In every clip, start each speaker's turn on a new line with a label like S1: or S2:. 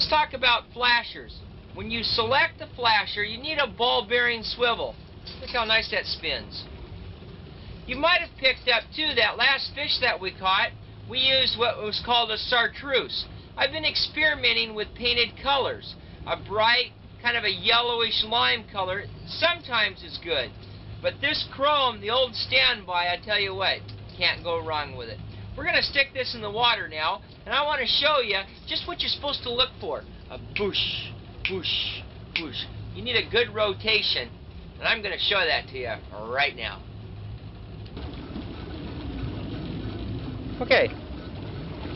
S1: Let's talk about flashers. When you select the flasher, you need a ball bearing swivel. Look how nice that spins. You might have picked up too that last fish that we caught, we used what was called a chartreuse. I've been experimenting with painted colors. A bright, kind of a yellowish lime color sometimes is good. But this chrome, the old standby, I tell you what, can't go wrong with it. We're going to stick this in the water now, and I want to show you just what you're supposed to look for. A boosh, boosh, boosh. You need a good rotation, and I'm going to show that to you right now. Okay,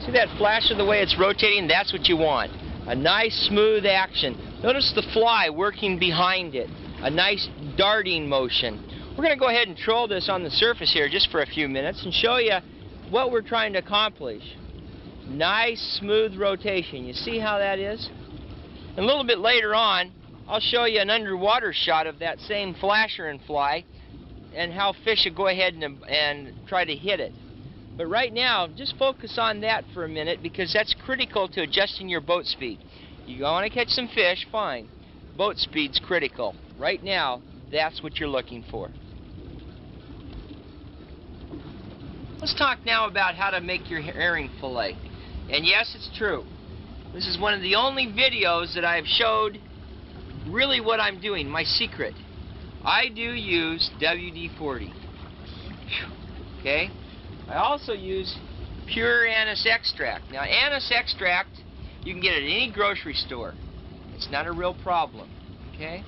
S1: see that flasher, the way it's rotating? That's what you want. A nice smooth action. Notice the fly working behind it. A nice darting motion. We're going to go ahead and troll this on the surface here just for a few minutes and show you what we're trying to accomplish. Nice smooth rotation. You see how that is? And a little bit later on, I'll show you an underwater shot of that same flasher and fly and how fish should go ahead and try to hit it. But right now, just focus on that for a minute because that's critical to adjusting your boat speed. You want to catch some fish, fine. Boat speed's critical. Right now, that's what you're looking for. Let's talk now about how to make your herring fillet. And yes, it's true. This is one of the only videos that I've showed really what I'm doing, my secret. I do use WD-40. Okay? I also use pure anise extract. Now, anise extract, you can get it at any grocery store. It's not a real problem. Okay?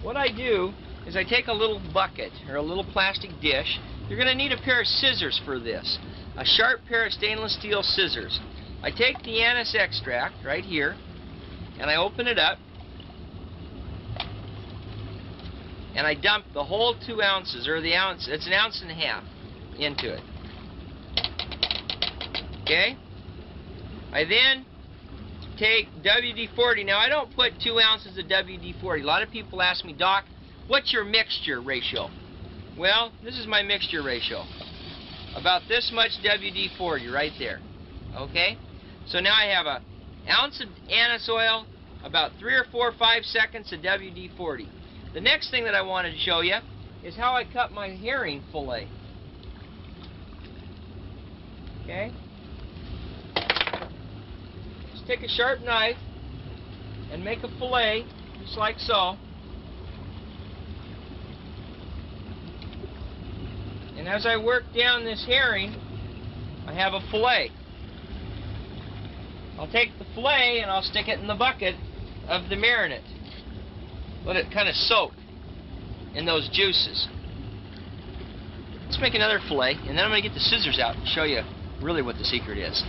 S1: What I do is I take a little bucket or a little plastic dish. You're going to need a pair of scissors for this. A sharp pair of stainless steel scissors. I take the anise extract right here and I open it up and I dump the whole 2 ounces, or the ounce, it's 1.5 ounces into it. Okay? I then take WD-40. Now I don't put 2 ounces of WD-40. A lot of people ask me, Doc, what's your mixture ratio? Well, this is my mixture ratio. About this much WD-40 right there. Okay? So now I have a ounce of anise oil, about 3 or 4 or 5 seconds of WD-40. The next thing that I wanted to show you is how I cut my herring fillet. Okay? Just take a sharp knife and make a fillet, just like so. And as I work down this herring, I have a fillet. I'll take the fillet and I'll stick it in the bucket of the marinade. Let it kind of soak in those juices. Let's make another fillet, and then I'm going to get the scissors out and show you really what the secret is.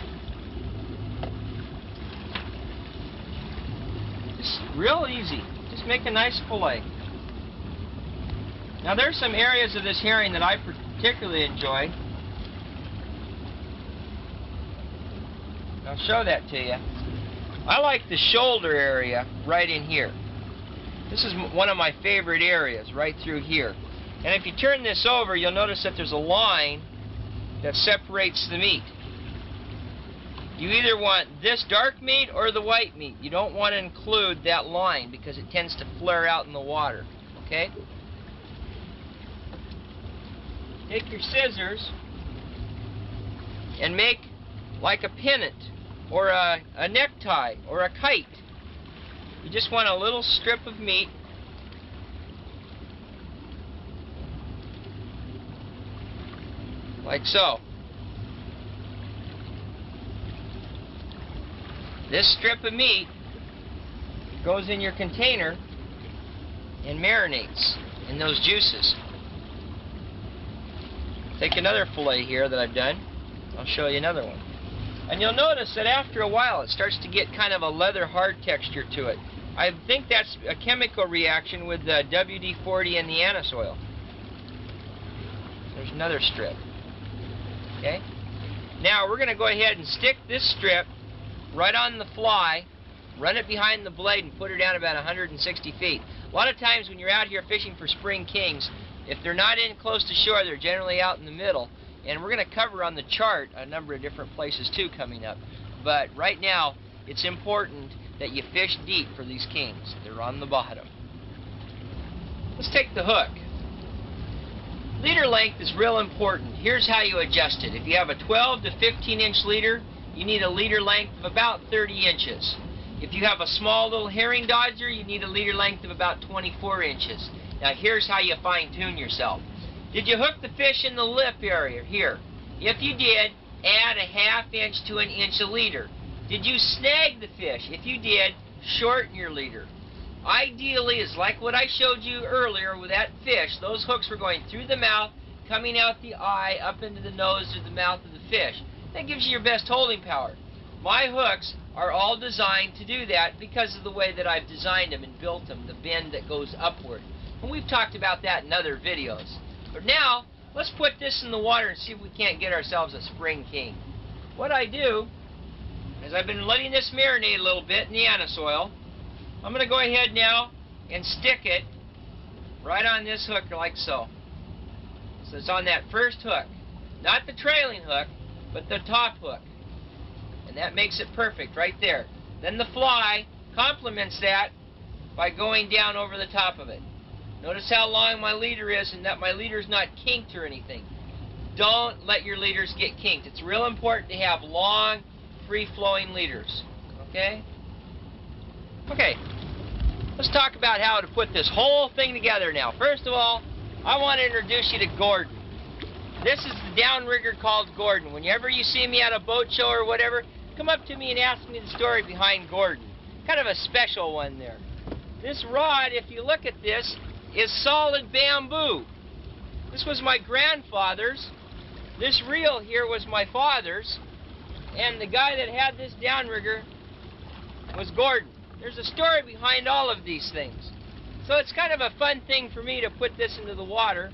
S1: It's real easy. Just make a nice fillet. Now there's some areas of this herring that I particularly enjoy. I'll show that to you. I like the shoulder area right in here. This is one of my favorite areas, right through here. And if you turn this over, you'll notice that there's a line that separates the meat. You either want this dark meat or the white meat. You don't want to include that line because it tends to flare out in the water. Okay? Take your scissors and make like a pennant or a necktie or a kite. You just want a little strip of meat. Like so. This strip of meat goes in your container and marinates in those juices. Take another fillet here that I've done. I'll show you another one. And you'll notice that after a while it starts to get kind of a leather hard texture to it. I think that's a chemical reaction with the WD-40 and the anise oil. There's another strip. Okay? Now we're going to go ahead and stick this strip right on the fly, run it behind the blade and put her down about 160 feet. A lot of times when you're out here fishing for spring kings, if they're not in close to shore, they're generally out in the middle. And we're going to cover on the chart a number of different places too coming up. But right now, it's important that you fish deep for these kings. They're on the bottom. Let's take the hook. Leader length is real important. Here's how you adjust it. If you have a 12 to 15 inch leader, you need a leader length of about 30 inches. If you have a small little herring dodger, you need a leader length of about 24 inches. Now here's how you fine tune yourself. Did you hook the fish in the lip area here? If you did, add a ½ inch to an inch of leader. Did you snag the fish? If you did, shorten your leader. Ideally, it's like what I showed you earlier with that fish. Those hooks were going through the mouth, coming out the eye, up into the nose or the mouth of the fish. That gives you your best holding power. My hooks are all designed to do that because of the way that I've designed them and built them, the bend that goes upward. And we've talked about that in other videos. But now, let's put this in the water and see if we can't get ourselves a spring king. What I do is I've been letting this marinate a little bit in the anise oil. I'm going to go ahead now and stick it right on this hook like so. So it's on that first hook. Not the trailing hook, but the top hook. And that makes it perfect right there. Then the fly complements that by going down over the top of it. Notice how long my leader is and that my leader is not kinked or anything. Don't let your leaders get kinked. It's real important to have long, free-flowing leaders. Okay? Okay, let's talk about how to put this whole thing together now. First of all, I want to introduce you to Gordon. This is the downrigger called Gordon. Whenever you see me at a boat show or whatever, come up to me and ask me the story behind Gordon. Kind of a special one there. This rod, if you look at this, is solid bamboo. This was my grandfather's. This reel here was my father's. And the guy that had this downrigger was Gordon. There's a story behind all of these things. So it's kind of a fun thing for me to put this into the water,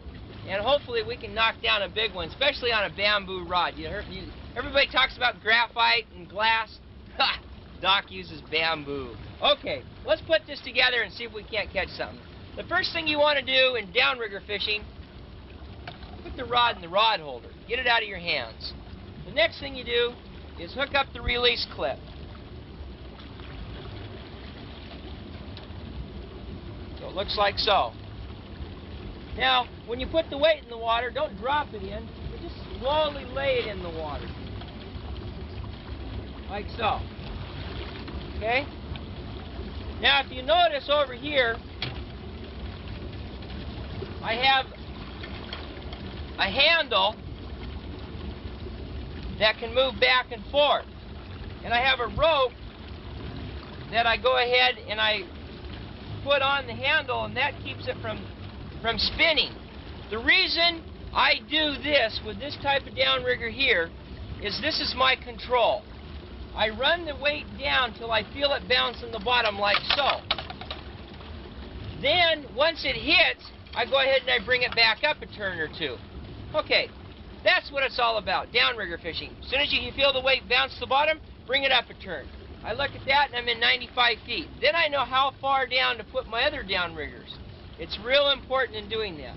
S1: and hopefully we can knock down a big one, especially on a bamboo rod. Everybody talks about graphite and glass. Ha! Doc uses bamboo. Okay, let's put this together and see if we can't catch something. The first thing you want to do in downrigger fishing, put the rod in the rod holder. Get it out of your hands. The next thing you do is hook up the release clip. So it looks like so. Now, when you put the weight in the water, don't drop it in. You just slowly lay it in the water. Like so. Okay? Now, if you notice over here, I have a handle that can move back and forth. And I have a rope that I go ahead and I put on the handle, and that keeps it from spinning. The reason I do this with this type of downrigger here is this is my control. I run the weight down till I feel it bounce on the bottom like so. Then, once it hits, I go ahead and I bring it back up a turn or two. Okay, that's what it's all about, downrigger fishing. As soon as you feel the weight bounce to the bottom, bring it up a turn. I look at that and I'm in 95 feet. Then I know how far down to put my other downriggers. It's real important in doing that.